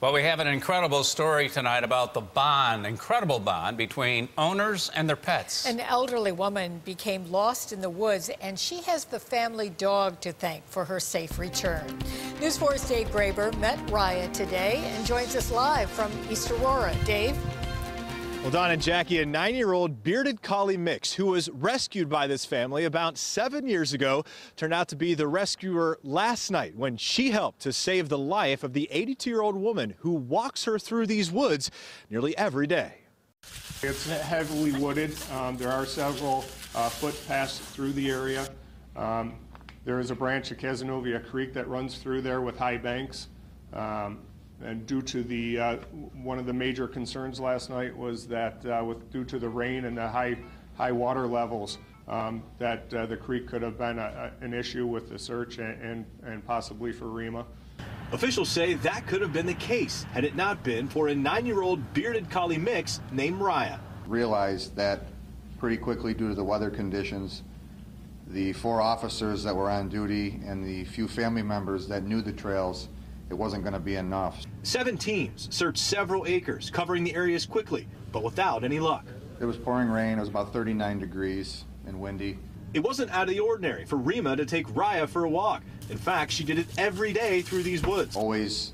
Well, we have an incredible story tonight about the incredible bond between owners and their pets. An elderly woman became lost in the woods, and she has the family dog to thank for her safe return. News 4's Dave Graber met Raya today and joins us live from East Aurora. Dave? Well, Don and Jackie, a 9-year-old bearded collie mix who was rescued by this family about 7 years ago turned out to be the rescuer last night when she helped to save the life of the 82-year-old woman who walks her through these woods nearly every day. It's heavily wooded. There are several footpaths through the area. There is a branch of Cazenovia Creek that runs through there with high banks. And due to the one of the major concerns last night was that due to the rain and the high water levels, that the creek could have been an issue with the search and possibly for Rima. Officials say that could have been the case had it not been for a 9-year-old bearded collie mix named Raya. Realized that pretty quickly due to the weather conditions, the 4 officers that were on duty and the few family members that knew the trails, it wasn't going to be enough. 7 teams searched several acres, covering the areas quickly, but without any luck. It was pouring rain. It was about 39 degrees and windy. It wasn't out of the ordinary for Rima to take Raya for a walk. In fact, she did it every day through these woods. Always,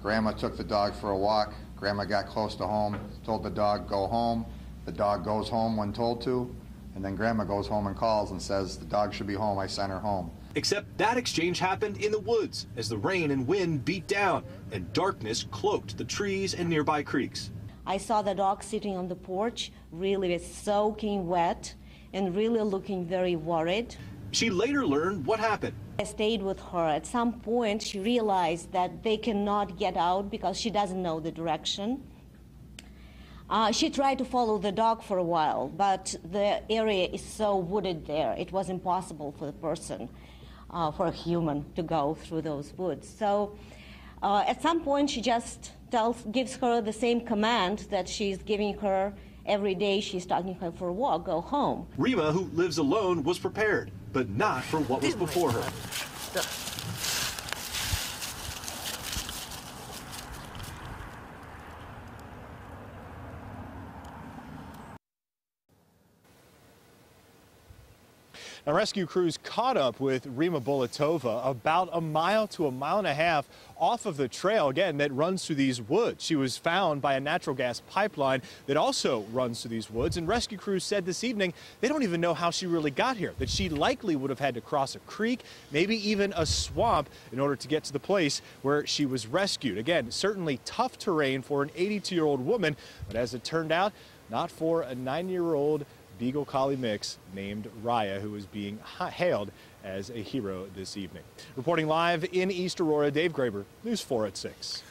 Grandma took the dog for a walk. Grandma got close to home, told the dog, go home. The dog goes home when told to, and then Grandma goes home and calls and says, the dog should be home, I sent her home. Except that exchange happened in the woods as the rain and wind beat down and darkness cloaked the trees and nearby creeks. I saw the dog sitting on the porch, really soaking wet and really looking very worried. She later learned what happened. I stayed with her. At some point, she realized that they cannot get out because she doesn't know the direction. She tried to follow the dog for a while, but the area is so wooded there, it was impossible for the person, for a human, to go through those woods. So at some point, she just gives her the same command that she's giving her every day. She's taking her for a walk, go home. Rima, who lives alone, was prepared, but not for what was before her. Now, rescue crews caught up with Rima Bolotova about a mile to a mile and a half off of the trail, again, that runs through these woods. She was found by a natural gas pipeline that also runs through these woods, and rescue crews said this evening they don't even know how she really got here, that she likely would have had to cross a creek, maybe even a swamp, in order to get to the place where she was rescued. Again, certainly tough terrain for an 82-year-old woman, but as it turned out, not for a 9-year-old Beagle Collie mix named Raya, who is being hailed as a hero this evening. Reporting live in East Aurora, Dave Graber, News 4 at 6.